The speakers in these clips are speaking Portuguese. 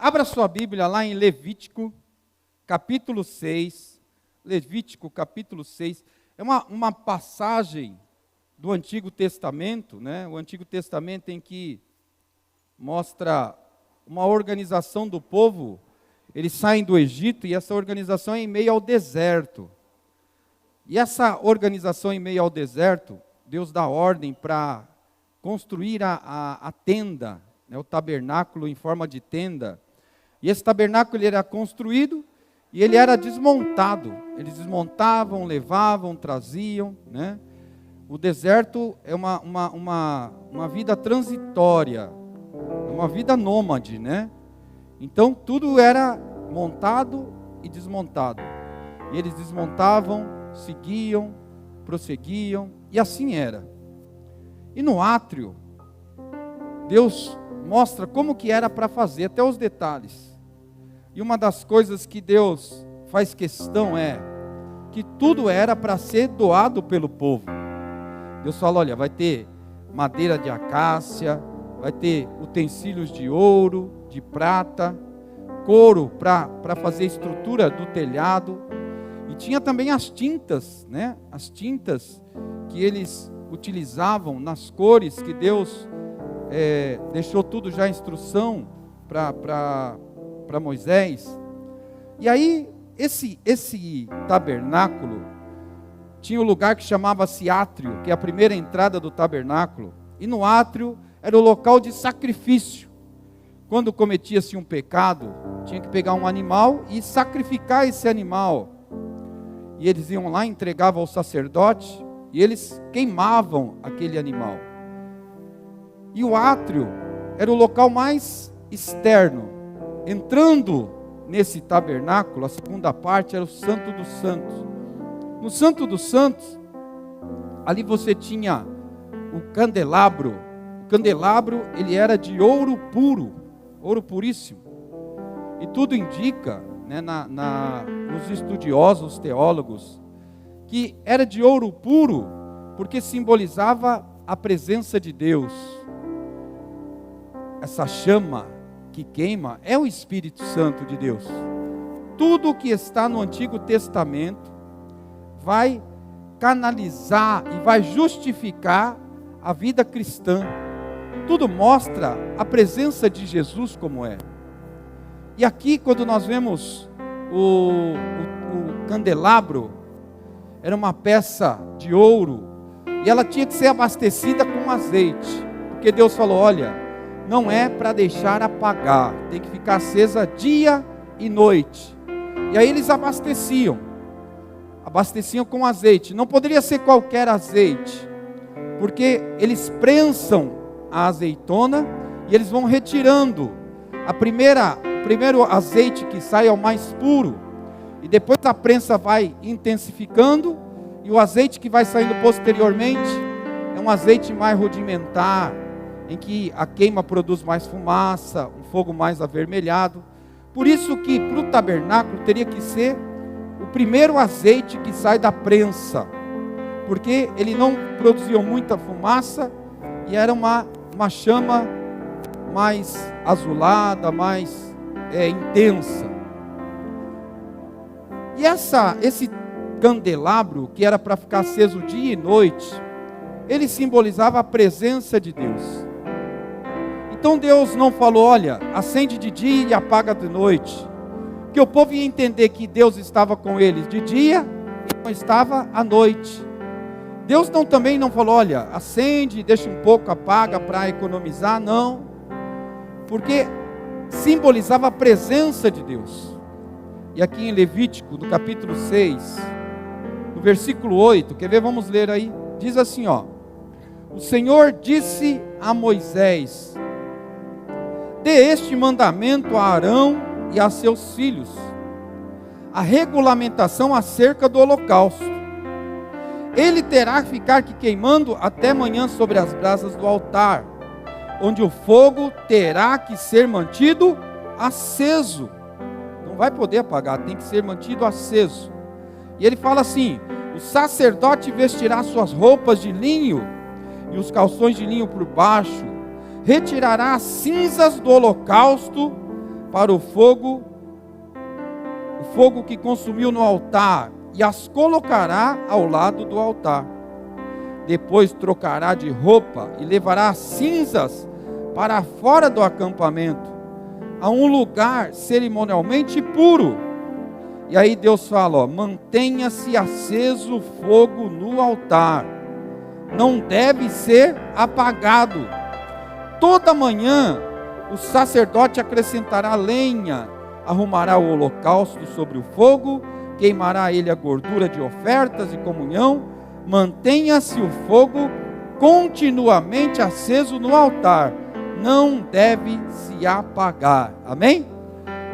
Abra sua Bíblia lá em Levítico, capítulo 6. Levítico, capítulo 6. É uma passagem do Antigo Testamento, né? O Antigo Testamento em que mostra uma organização do povo. Eles saem do Egito e essa organização é em meio ao deserto. E essa organização em meio ao deserto, Deus dá ordem para construir a tenda, né? O tabernáculo em forma de tenda. E esse tabernáculo ele era construído e ele era desmontado. Eles desmontavam, levavam, traziam, né? O deserto é uma vida transitória, uma vida nômade, né? Então tudo era montado e desmontado. E eles desmontavam, seguiam, prosseguiam, e assim era. E no átrio, Deus mostra como que era para fazer, até os detalhes. E uma das coisas que Deus faz questão é que tudo era para ser doado pelo povo. Deus fala, olha, vai ter madeira de acácia, vai ter utensílios de ouro, de prata, couro para fazer a estrutura do telhado. E tinha também as tintas, né? As tintas que eles utilizavam nas cores que Deus deixou tudo já em instrução para Moisés. E aí, esse tabernáculo tinha um lugar que chamava-se átrio, que é a primeira entrada do tabernáculo. E no átrio era o local de sacrifício. Quando cometia-se um pecado, tinha que pegar um animal e sacrificar esse animal. E eles iam lá, entregavam ao sacerdote, e eles queimavam aquele animal. E o átrio era o local mais externo. Entrando nesse tabernáculo, a segunda parte era o Santo dos Santos. No Santo dos Santos, ali você tinha o candelabro. O candelabro, ele era de ouro puro, ouro puríssimo. E tudo indica, né, nos estudiosos, teólogos, que era de ouro puro, porque simbolizava a presença de Deus. Essa chama que queima é o Espírito Santo de Deus. Tudo que está no Antigo Testamento vai canalizar e vai justificar a vida cristã. Tudo mostra a presença de Jesus como é. E aqui, quando nós vemos o candelabro, era uma peça de ouro, e ela tinha que ser abastecida com azeite, porque Deus falou, olha, não é para deixar apagar, tem que ficar acesa dia e noite. E aí eles abasteciam com azeite. Não poderia ser qualquer azeite, porque eles prensam a azeitona e eles vão retirando. O primeiro azeite que sai é o mais puro, e depois a prensa vai intensificando, e o azeite que vai saindo posteriormente é um azeite mais rudimentar, em que a queima produz mais fumaça, um fogo mais avermelhado. Por isso que para o tabernáculo teria que ser o primeiro azeite que sai da prensa, porque ele não produzia muita fumaça, e era uma chama mais azulada, mais intensa. E esse candelabro, que era para ficar aceso dia e noite, ele simbolizava a presença de Deus. Então Deus não falou, olha, acende de dia e apaga de noite, porque o povo ia entender que Deus estava com eles de dia e não estava à noite. Deus também não falou, olha, acende, deixa um pouco, apaga para economizar, não, porque simbolizava a presença de Deus. E aqui em Levítico, no capítulo 6, no versículo 8, quer ver? Vamos ler aí, diz assim, ó: o Senhor disse a Moisés: dê este mandamento a Arão e a seus filhos, a regulamentação acerca do holocausto. Ele terá que ficar queimando até manhã sobre as brasas do altar, onde o fogo terá que ser mantido aceso. Não vai poder apagar, tem que ser mantido aceso. E ele fala assim: o sacerdote vestirá suas roupas de linho e os calções de linho por baixo, retirará as cinzas do holocausto para o fogo que consumiu no altar, e as colocará ao lado do altar. Depois trocará de roupa e levará as cinzas para fora do acampamento, a um lugar cerimonialmente puro. E aí Deus fala, ó, mantenha-se aceso o fogo no altar, não deve ser apagado. Toda manhã o sacerdote acrescentará lenha, arrumará o holocausto sobre o fogo, queimará ele a gordura de ofertas e comunhão. Mantenha-se o fogo continuamente aceso no altar, não deve se apagar. Amém?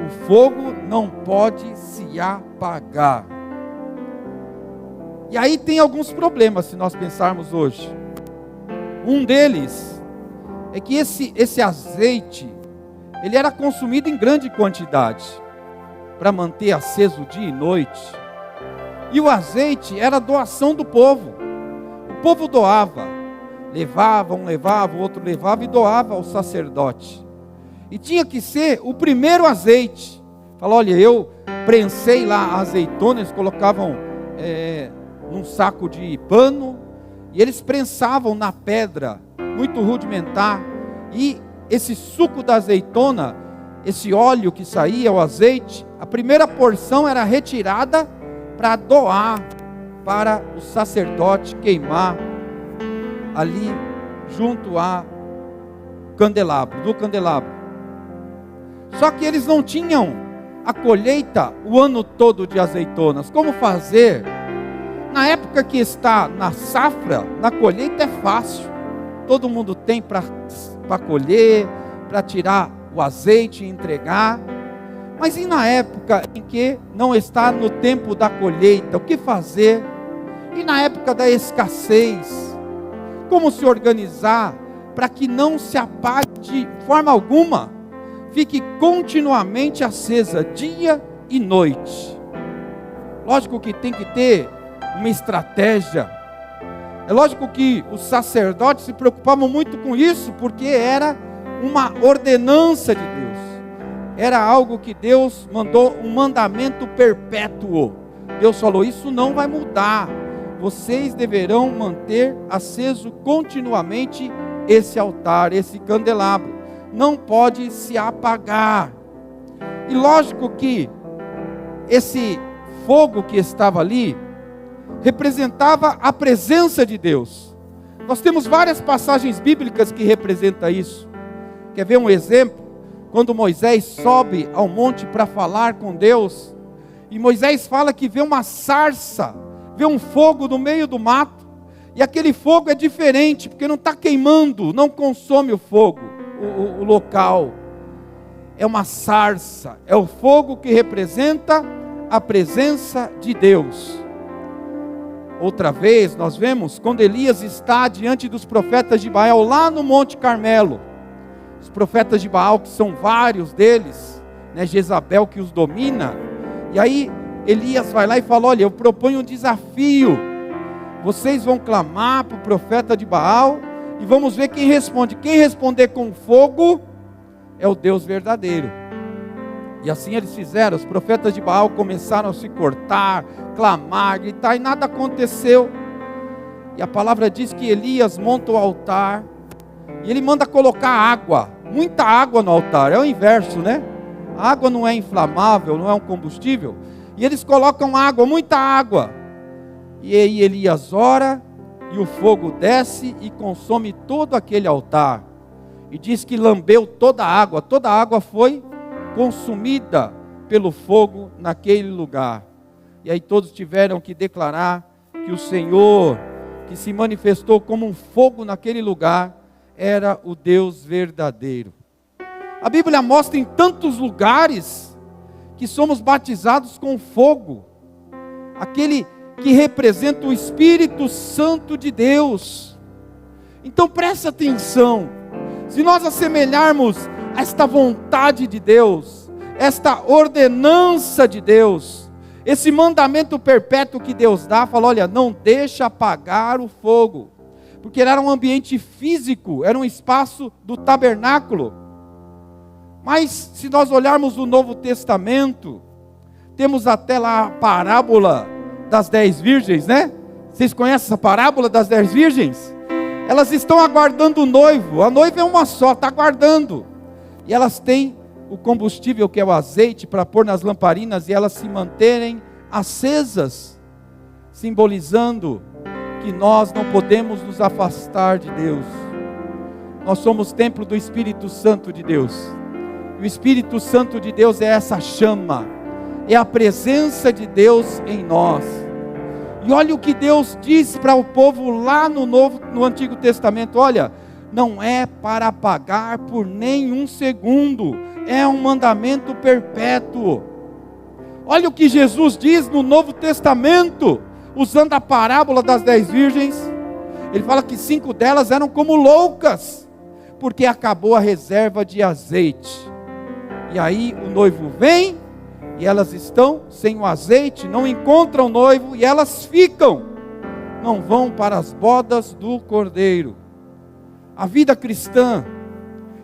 O fogo não pode se apagar. E aí tem alguns problemas se nós pensarmos hoje. Um deles é que esse azeite, ele era consumido em grande quantidade, para manter aceso dia e noite. E o azeite era doação do povo. O povo doava, levava, um levava, o outro levava e doava ao sacerdote. E tinha que ser o primeiro azeite. Fala, olha, eu prensei lá azeitonas, colocavam num saco de pano, e eles prensavam na pedra, muito rudimentar, e esse suco da azeitona, esse óleo que saía, o azeite, a primeira porção era retirada para doar para o sacerdote queimar ali junto a do candelabro. Só que eles não tinham a colheita o ano todo de azeitonas. Como fazer? Na época que está na safra, na colheita é fácil. Todo mundo tem para colher, para tirar o azeite e entregar. Mas e na época em que não está no tempo da colheita, o que fazer? E na época da escassez, como se organizar para que não se apague de forma alguma, fique continuamente acesa, dia e noite? Lógico que tem que ter uma estratégia. É lógico que os sacerdotes se preocupavam muito com isso, porque era uma ordenança de Deus. Era algo que Deus mandou, um mandamento perpétuo. Deus falou, isso não vai mudar. Vocês deverão manter aceso continuamente esse altar, esse candelabro. Não pode se apagar. E lógico que esse fogo que estava ali representava a presença de Deus. Nós temos várias passagens bíblicas que representam isso. Quer ver um exemplo? Quando Moisés sobe ao monte para falar com Deus, e Moisés fala que vê uma sarça, vê um fogo no meio do mato, e aquele fogo é diferente, porque não está queimando, não consome o fogo, o local. É uma sarça, é o fogo que representa a presença de Deus. Outra vez nós vemos quando Elias está diante dos profetas de Baal, lá no Monte Carmelo. Os profetas de Baal, que são vários deles, né, Jezabel que os domina. E aí Elias vai lá e fala, olha, eu proponho um desafio. Vocês vão clamar para o profeta de Baal e vamos ver quem responde. Quem responder com fogo é o Deus verdadeiro. E assim eles fizeram. Os profetas de Baal começaram a se cortar, clamar, gritar, e nada aconteceu. E a palavra diz que Elias monta o altar, e ele manda colocar água, muita água no altar. É o inverso, né? A água não é inflamável, não é um combustível. E eles colocam água, muita água. E aí Elias ora, e o fogo desce e consome todo aquele altar. E diz que lambeu toda a água foi consumida pelo fogo naquele lugar. E aí todos tiveram que declarar que o Senhor, que se manifestou como um fogo naquele lugar, era o Deus verdadeiro. A Bíblia mostra em tantos lugares que somos batizados com fogo, aquele que representa o Espírito Santo de Deus. Então preste atenção, se nós assemelharmos a esta vontade de Deus, esta ordenança de Deus, esse mandamento perpétuo que Deus dá, fala, olha, não deixa apagar o fogo, porque era um ambiente físico, era um espaço do tabernáculo. Mas se nós olharmos o Novo Testamento, temos até lá a parábola das 10 virgens, né? Vocês conhecem essa parábola das 10 virgens? Elas estão aguardando o noivo, a noiva é uma só, está aguardando. E elas têm o combustível que é o azeite para pôr nas lamparinas e elas se manterem acesas, simbolizando que nós não podemos nos afastar de Deus. Nós somos templo do Espírito Santo de Deus. E o Espírito Santo de Deus é essa chama, é a presença de Deus em nós. E olha o que Deus diz para o povo lá no Antigo Testamento: olha, não é para apagar por nenhum segundo, é um mandamento perpétuo. Olha o que Jesus diz no Novo Testamento, usando a parábola das 10 virgens. Ele fala que 5 delas eram como loucas, porque acabou a reserva de azeite. E aí o noivo vem, e elas estão sem o azeite, não encontram o noivo, e elas ficam, não vão para as bodas do Cordeiro. A vida cristã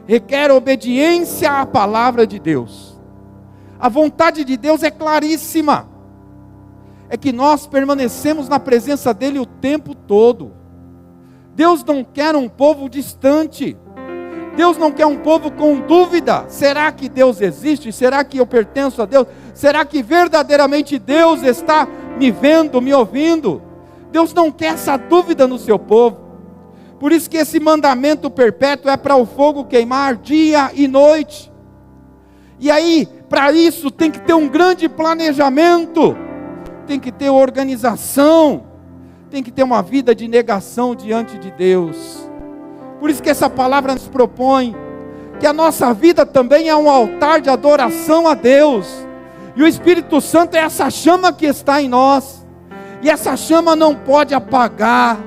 requer obediência à palavra de Deus. A vontade de Deus é claríssima, é que nós permanecemos na presença dEle o tempo todo. Deus não quer um povo distante, Deus não quer um povo com dúvida: será que Deus existe? Será que eu pertenço a Deus? Será que verdadeiramente Deus está me vendo, me ouvindo? Deus não quer essa dúvida no seu povo. Por isso que esse mandamento perpétuo é para o fogo queimar dia e noite. E aí, para isso tem que ter um grande planejamento, tem que ter organização, tem que ter uma vida de negação diante de Deus. Por isso que essa palavra nos propõe que a nossa vida também é um altar de adoração a Deus. E o Espírito Santo é essa chama que está em nós. E essa chama não pode apagar.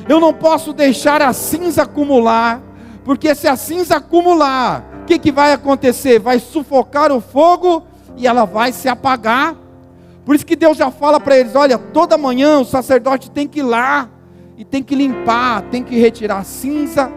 Eu não posso deixar a cinza acumular, porque se a cinza acumular, o que vai acontecer? Vai sufocar o fogo e ela vai se apagar. Por isso que Deus já fala para eles: olha, toda manhã o sacerdote tem que ir lá e tem que limpar, tem que retirar a cinza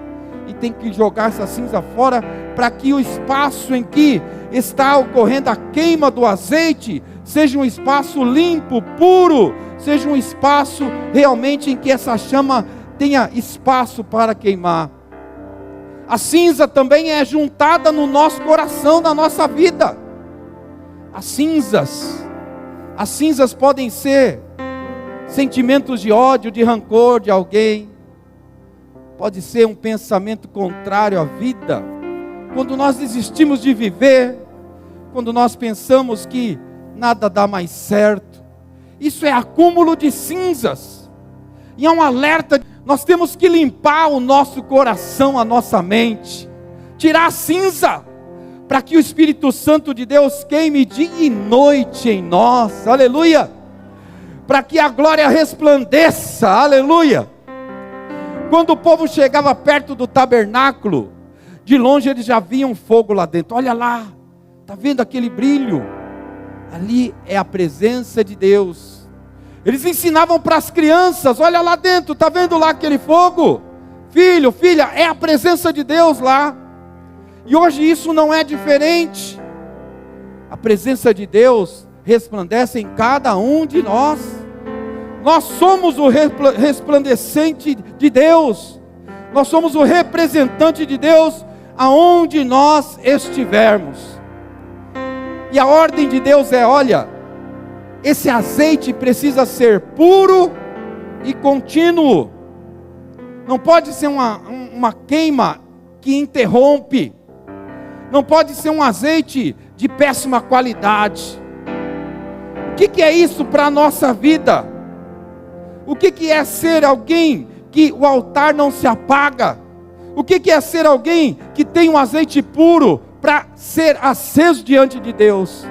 e tem que jogar essa cinza fora, para que o espaço em que está ocorrendo a queima do azeite seja um espaço limpo, puro, seja um espaço realmente em que essa chama tenha espaço para queimar. A cinza também é juntada no nosso coração, na nossa vida. As cinzas podem ser sentimentos de ódio, de rancor de alguém, pode ser um pensamento contrário à vida, quando nós desistimos de viver, quando nós pensamos que nada dá mais certo. Isso é acúmulo de cinzas, e é um alerta. Nós temos que limpar o nosso coração, a nossa mente, tirar a cinza, para que o Espírito Santo de Deus queime dia e noite em nós, aleluia, para que a glória resplandeça, aleluia. Quando o povo chegava perto do tabernáculo, de longe eles já viam fogo lá dentro. Olha lá, está vendo aquele brilho? Ali é a presença de Deus. Eles ensinavam para as crianças: olha lá dentro, está vendo lá aquele fogo? Filho, filha, é a presença de Deus lá. E hoje isso não é diferente. A presença de Deus resplandece em cada um de nós. Nós somos o resplandecente de Deus. Nós somos o representante de Deus aonde nós estivermos. E a ordem de Deus é: olha, esse azeite precisa ser puro e contínuo. Não pode ser uma queima que interrompe. Não pode ser um azeite de péssima qualidade. O que é isso para a nossa vida? O que é ser alguém que o altar não se apaga? O que é ser alguém que tem um azeite puro para ser aceso diante de Deus?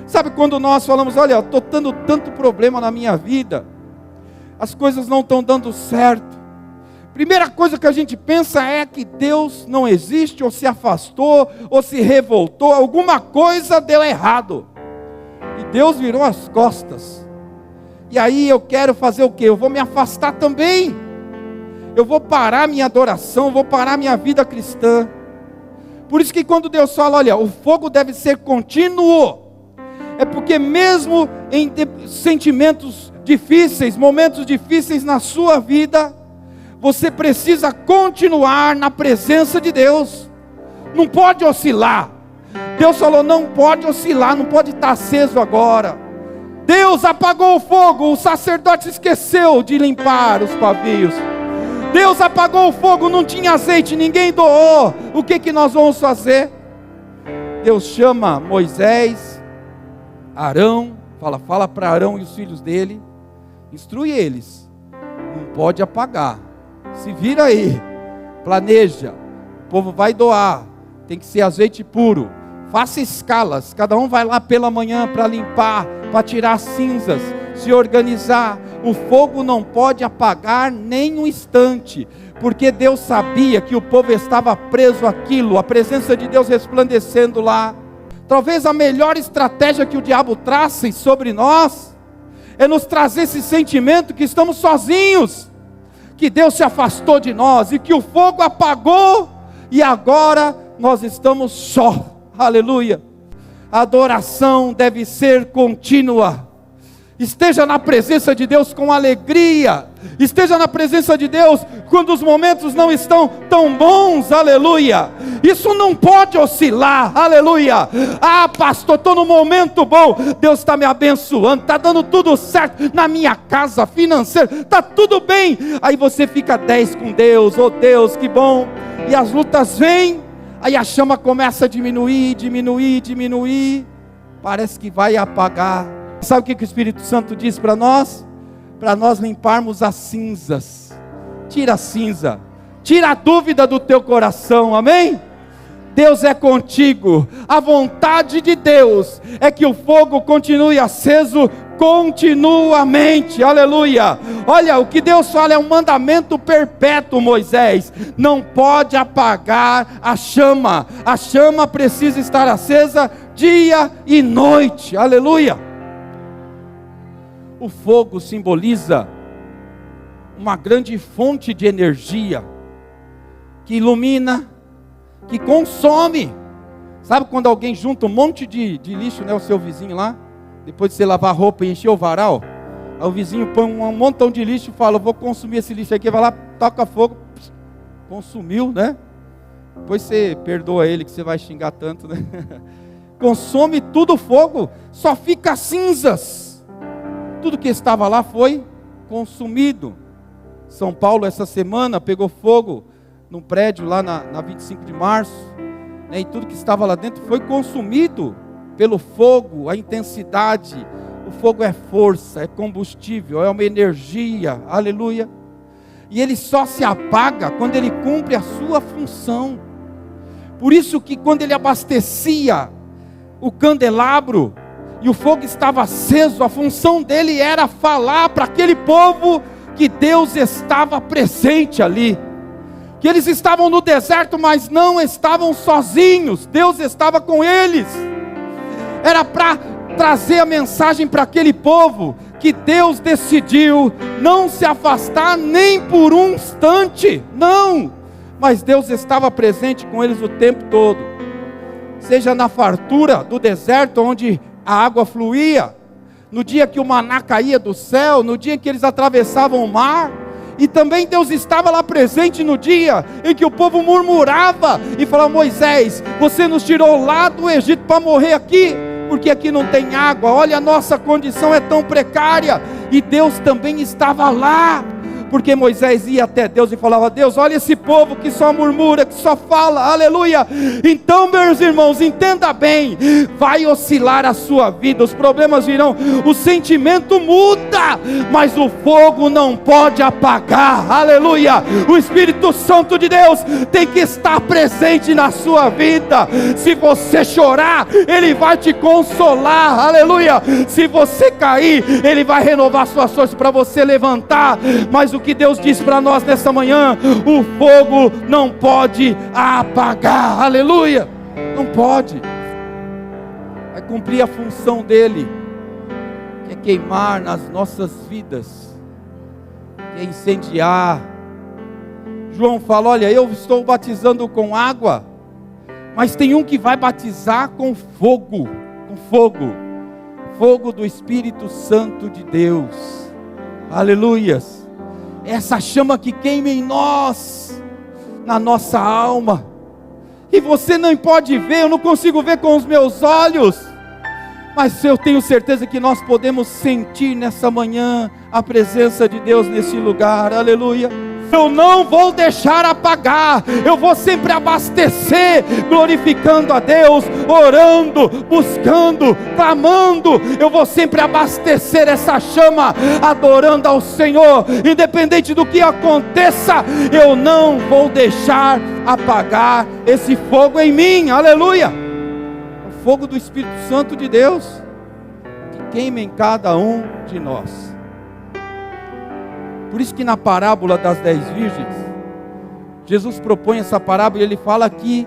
Sabe quando nós falamos: olha, eu estou tendo tanto problema na minha vida, as coisas não estão dando certo. Primeira coisa que a gente pensa é que Deus não existe, ou se afastou, ou se revoltou, alguma coisa deu errado. E Deus virou as costas. E aí eu quero fazer o quê? Eu vou me afastar também. Eu vou parar minha adoração, vou parar minha vida cristã. Por isso que quando Deus fala, olha, o fogo deve ser contínuo, é porque mesmo em sentimentos difíceis, momentos difíceis na sua vida, você precisa continuar na presença de Deus, não pode oscilar. Deus falou, não pode oscilar, não pode estar aceso agora. Deus apagou o fogo, o sacerdote esqueceu de limpar os pavios. Deus apagou o fogo, não tinha azeite, ninguém doou. O que nós vamos fazer? Deus chama Moisés, Arão, fala para Arão e os filhos dele, instrui eles, não pode apagar, se vira aí, planeja, o povo vai doar, tem que ser azeite puro, faça escalas, cada um vai lá pela manhã para limpar, para tirar cinzas, se organizar. O fogo não pode apagar nem um instante, porque Deus sabia que o povo estava preso àquilo, a presença de Deus resplandecendo lá. Talvez a melhor estratégia que o diabo traça sobre nós, é nos trazer esse sentimento que estamos sozinhos, que Deus se afastou de nós, e que o fogo apagou, e agora nós estamos só. Aleluia. A adoração deve ser contínua. Esteja na presença de Deus com alegria. Esteja na presença de Deus quando os momentos não estão tão bons. Aleluia. Isso não pode oscilar. Aleluia. Ah, pastor, estou no momento bom, Deus está me abençoando, está dando tudo certo na minha casa, financeira, está tudo bem. Aí você fica 10 com Deus. Oh Deus, que bom. E as lutas vêm, aí a chama começa a diminuir, parece que vai apagar. Sabe o que o Espírito Santo diz para nós? Para nós limparmos as cinzas. Tira a cinza, tira a dúvida do teu coração, amém? Deus é contigo. A vontade de Deus é que o fogo continue aceso continuamente, aleluia. Olha, o que Deus fala é um mandamento perpétuo, Moisés, não pode apagar a chama precisa estar acesa dia e noite, aleluia. O fogo simboliza uma grande fonte de energia, que ilumina, que consome. Sabe quando alguém junta um monte de lixo, né, o seu vizinho lá, depois de você lavar a roupa e encher o varal, aí o vizinho põe um montão de lixo e fala, vou consumir esse lixo aqui, vai lá, toca fogo, consumiu, né? Depois você perdoa ele, que você vai xingar tanto, né? Consome tudo o fogo, só fica cinzas. Tudo que estava lá foi consumido. São Paulo essa semana pegou fogo num prédio lá na 25 de março, né? E tudo que estava lá dentro foi consumido pelo fogo, a intensidade. O fogo é força, é combustível, é uma energia, aleluia. E ele só se apaga quando ele cumpre a sua função. Por isso que quando ele abastecia o candelabro e o fogo estava aceso, a função dele era falar para aquele povo que Deus estava presente ali, que eles estavam no deserto, mas não estavam sozinhos, Deus estava com eles. Era para trazer a mensagem para aquele povo, que Deus decidiu não se afastar nem por um instante, não, mas Deus estava presente com eles o tempo todo, seja na fartura do deserto, onde a água fluía, no dia que o maná caía do céu, no dia que eles atravessavam o mar, e também Deus estava lá presente no dia em que o povo murmurava e falava, Moisés, você nos tirou lá do Egito para morrer aqui, porque aqui não tem água, olha a nossa condição é tão precária, e Deus também estava lá, porque Moisés ia até Deus e falava, Deus, olha esse povo que só murmura, que só fala, aleluia. Então, meus irmãos, entenda bem, vai oscilar a sua vida, os problemas virão, o sentimento muda, mas o fogo não pode apagar, aleluia. O Espírito Santo de Deus tem que estar presente na sua vida. Se você chorar, Ele vai te consolar, aleluia. Se você cair, Ele vai renovar suas forças para você levantar. Mas o que Deus diz para nós nessa manhã, o fogo não pode apagar, aleluia, não pode, vai cumprir a função dele, que é queimar nas nossas vidas, que é incendiar. João fala, olha, eu estou batizando com água, Mas tem um que vai batizar com fogo, fogo do Espírito Santo de Deus. Aleluias. Essa chama que queima em nós, na nossa alma. E você não pode ver, eu não consigo ver com os meus olhos, mas eu tenho certeza que nós podemos sentir nessa manhã a presença de Deus nesse lugar. Aleluia. Eu não vou deixar apagar, eu vou sempre abastecer, glorificando a Deus, orando, buscando, clamando. Eu vou sempre abastecer essa chama, adorando ao Senhor, independente do que aconteça. Eu não vou deixar apagar esse fogo em mim. Aleluia. O fogo do Espírito Santo de Deus, que queima em cada um de nós. Por isso que na parábola das 10 virgens, Jesus propõe essa parábola e ele fala que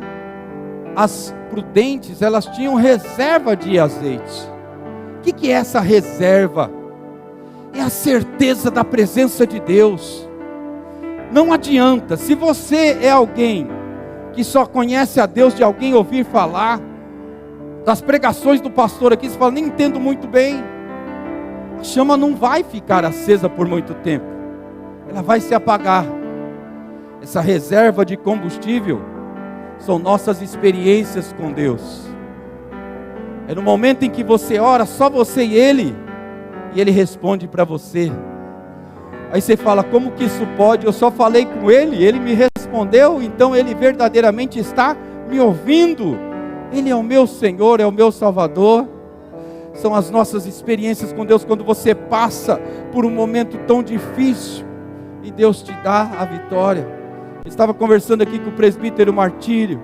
as prudentes, elas tinham reserva de azeite. O que é essa reserva? É a certeza da presença de Deus. Não adianta, se você é alguém que só conhece a Deus de alguém ouvir falar, das pregações do pastor aqui, você fala, nem entendo muito bem. A chama não vai ficar acesa por muito tempo. Ela vai se apagar. Essa reserva de combustível são nossas experiências com Deus. É no momento em que você ora, só você e Ele responde para você. Aí você fala, como que isso pode? Eu só falei com Ele me respondeu, então Ele verdadeiramente está me ouvindo. Ele é o meu Senhor, é o meu Salvador. São as nossas experiências com Deus, quando você passa por um momento tão difícil e Deus te dá a vitória. Eu estava conversando aqui com o presbítero Martírio.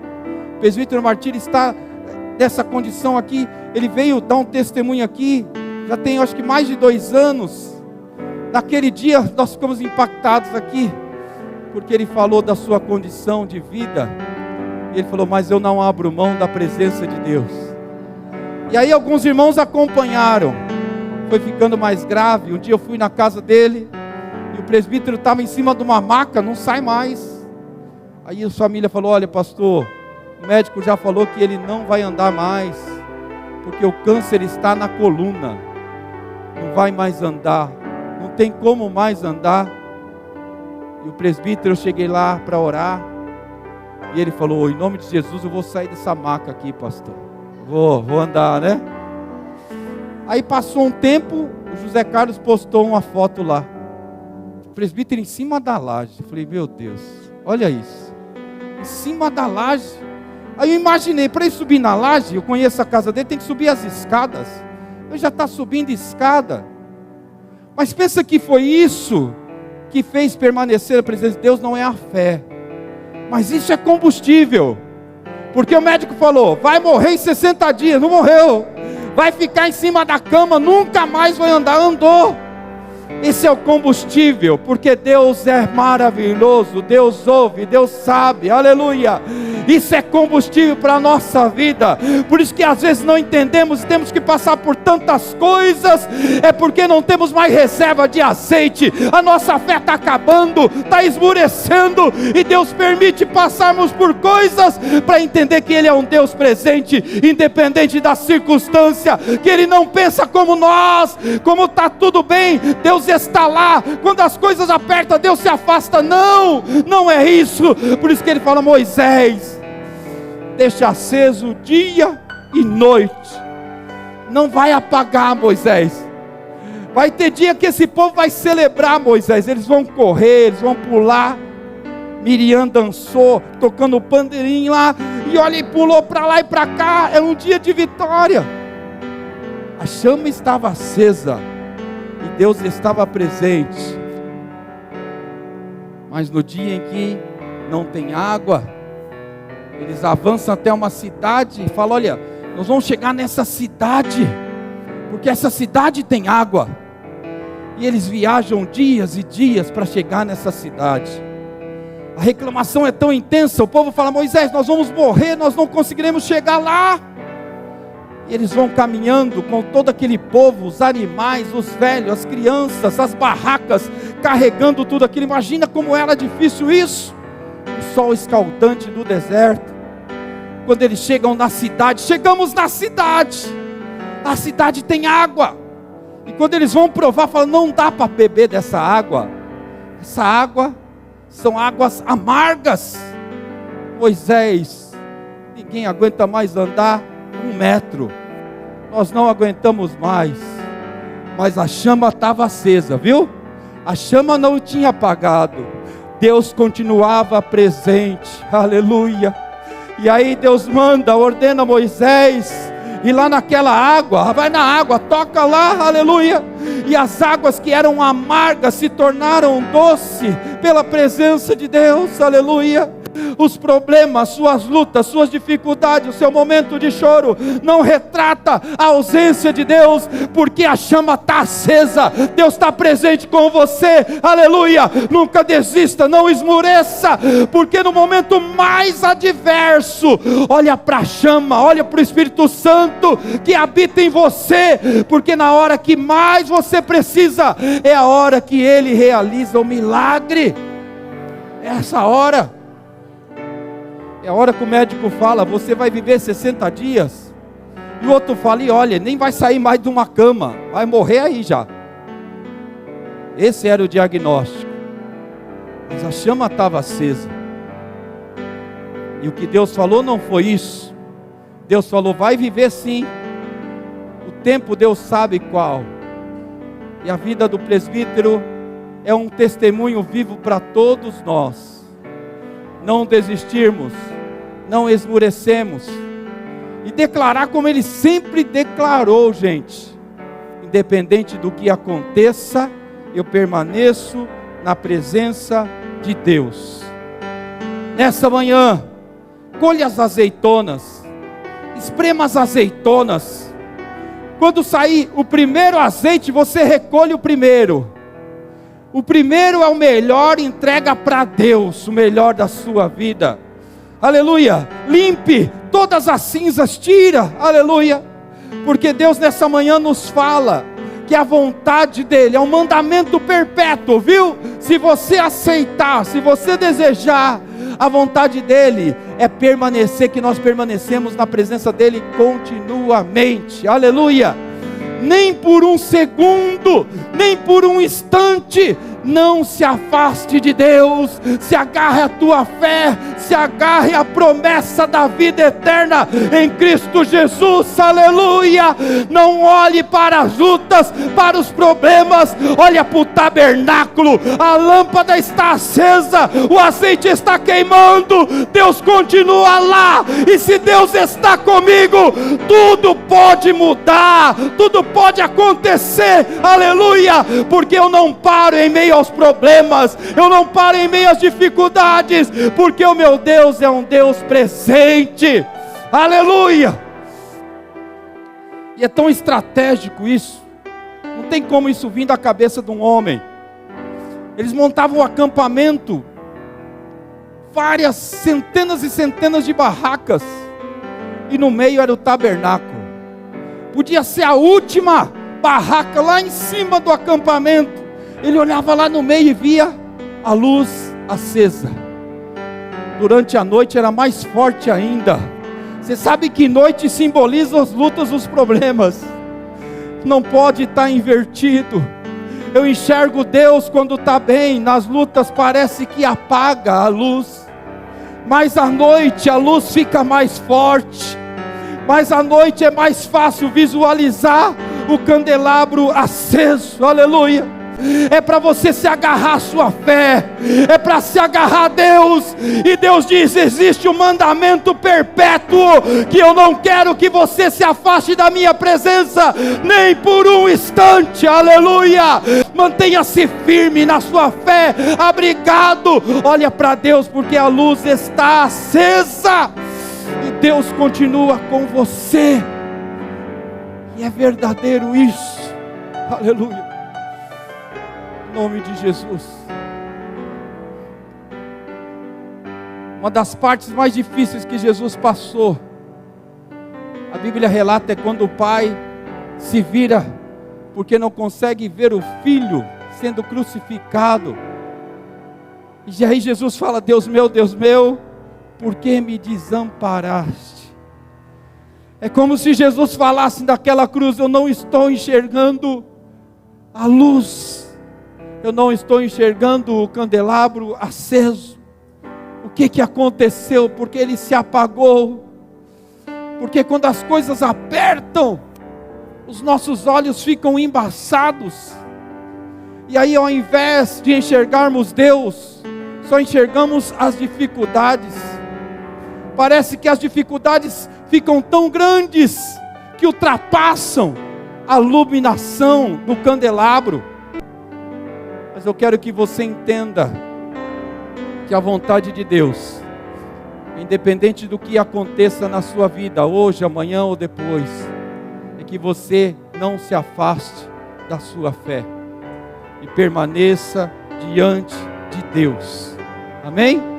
O presbítero Martírio está nessa condição aqui. Ele veio dar um testemunho aqui, já tem acho que mais de 2 anos. Naquele dia nós ficamos impactados aqui, porque ele falou da sua condição de vida. Ele falou, mas eu não abro mão da presença de Deus. E aí alguns irmãos acompanharam. Foi ficando mais grave. Um dia eu fui na casa dele, e o presbítero estava em cima de uma maca, não sai mais. Aí a família falou, olha pastor, o médico já falou que ele não vai andar mais, porque o câncer está na coluna, não vai mais andar, não tem como mais andar. E o presbítero, eu cheguei lá para orar, e ele falou, em nome de Jesus eu vou sair dessa maca aqui, pastor, vou andar, né? Aí passou um tempo, o José Carlos postou uma foto lá, o presbítero em cima da laje. Eu falei, meu Deus, olha isso, em cima da laje. Aí eu imaginei, para ele subir na laje, eu conheço a casa dele, tem que subir as escadas. Ele já está subindo escada. Mas pensa que foi isso que fez permanecer a presença de Deus, não é a fé, mas isso é combustível. Porque o médico falou, vai morrer em 60 dias, não morreu. Vai ficar em cima da cama, nunca mais vai andar, andou. Esse é o combustível, porque Deus é maravilhoso, Deus ouve, Deus sabe, aleluia. Isso é combustível para a nossa vida. Por isso que às vezes não entendemos, temos que passar por tantas coisas, é porque não temos mais reserva de azeite. A nossa fé está acabando, está esmurecendo, e Deus permite passarmos por coisas para entender que Ele é um Deus presente, independente da circunstância, que Ele não pensa como nós, como está tudo bem, Deus está lá, quando as coisas apertam, Deus se afasta. Não é isso. Por isso que Ele fala, Moisés, deixa aceso dia e noite, não vai apagar, Moisés. Vai ter dia que esse povo vai celebrar, Moisés, eles vão correr, eles vão pular. Miriam dançou, tocando o pandeirinho lá, e olha, e pulou para lá e para cá. É um dia de vitória. A chama estava acesa e Deus estava presente. Mas no dia em que não tem água, eles avançam até uma cidade e falam, olha, nós vamos chegar nessa cidade, porque essa cidade tem água. E eles viajam dias e dias para chegar nessa cidade. A reclamação é tão intensa, o povo fala, Moisés, nós vamos morrer, nós não conseguiremos chegar lá. E eles vão caminhando com todo aquele povo, os animais, os velhos, as crianças, as barracas, carregando tudo aquilo. Imagina como era difícil isso. O sol escaldante do deserto. Quando eles chegam na cidade, chegamos na cidade, a cidade tem água, e quando eles vão provar, falam, não dá para beber dessa água, essa água são águas amargas. Moisés, ninguém aguenta mais andar 1 metro, nós não aguentamos mais, mas a chama estava acesa, viu? A chama não tinha apagado, Deus continuava presente, aleluia. E aí Deus ordena Moisés, e lá naquela água, vai na água, toca lá, aleluia, e as águas que eram amargas se tornaram doce, pela presença de Deus, aleluia. Os problemas, suas lutas, suas dificuldades, o seu momento de choro, não retrata a ausência de Deus, porque a chama está acesa, Deus está presente com você, aleluia. Nunca desista, não esmoreça, porque no momento mais adverso, olha para a chama, olha para o Espírito Santo, que habita em você, porque na hora que mais você precisa, é a hora que Ele realiza o milagre, é essa hora. É a hora que o médico fala, você vai viver 60 dias. E o outro fala, e olha, nem vai sair mais de uma cama, vai morrer aí já. Esse era o diagnóstico. Mas a chama estava acesa. E o que Deus falou não foi isso. Deus falou, vai viver sim. O tempo Deus sabe qual. E a vida do presbítero é um testemunho vivo para todos nós. Não desistirmos, não esmorecemos, e declarar como Ele sempre declarou, gente, independente do que aconteça, eu permaneço na presença de Deus. Nessa manhã, colha as azeitonas, esprema as azeitonas, quando sair o primeiro azeite, você recolhe o primeiro. O primeiro é o melhor, entrega para Deus o melhor da sua vida, aleluia. Limpe todas as cinzas, tira, aleluia, porque Deus nessa manhã nos fala que a vontade dEle é um mandamento perpétuo, viu? Se você aceitar, se você desejar, a vontade dEle é permanecer, que nós permanecemos na presença dEle continuamente, aleluia. Nem por um segundo, nem por um instante, não se afaste de Deus, se agarre à tua fé, se agarre à promessa da vida eterna em Cristo Jesus, aleluia. Não olhe para as lutas, para os problemas, olha para o tabernáculo, a lâmpada está acesa, o azeite está queimando, Deus continua lá, e se Deus está comigo, tudo pode mudar, tudo pode acontecer, aleluia, porque eu não paro em meio aos problemas, eu não paro em meio às dificuldades, porque o meu Deus é um Deus presente, aleluia. E é tão estratégico isso, não tem como isso vir da cabeça de um homem. Eles montavam um acampamento, várias centenas e centenas de barracas, e no meio era o tabernáculo. Podia ser a última barraca lá em cima do acampamento. Ele olhava lá no meio e via a luz acesa. Durante a noite era mais forte ainda. Você sabe que noite simboliza as lutas, os problemas. Não pode estar invertido. Eu enxergo Deus quando está bem. Nas lutas parece que apaga a luz, mas à noite a luz fica mais forte. Mas à noite é mais fácil visualizar o candelabro aceso, aleluia. É para você se agarrar à sua fé, é para se agarrar a Deus, e Deus diz, existe um mandamento perpétuo, que eu não quero que você se afaste da minha presença, nem por um instante, aleluia. Mantenha-se firme na sua fé, abrigado, olha para Deus, porque a luz está acesa, e Deus continua com você, e é verdadeiro isso, aleluia. Em nome de Jesus. Uma das partes mais difíceis que Jesus passou, a Bíblia relata, é quando o pai se vira, porque não consegue ver o filho sendo crucificado. E aí Jesus fala, Deus meu, por que me desamparaste? É como se Jesus falasse daquela cruz: eu não estou enxergando a luz, eu não estou enxergando o candelabro aceso. O que aconteceu? Porque ele se apagou. Porque quando as coisas apertam, os nossos olhos ficam embaçados. E aí, ao invés de enxergarmos Deus, só enxergamos as dificuldades. Parece que as dificuldades ficam tão grandes que ultrapassam a iluminação do candelabro. Mas eu quero que você entenda que a vontade de Deus, independente do que aconteça na sua vida, hoje, amanhã ou depois, é que você não se afaste da sua fé e permaneça diante de Deus. Amém?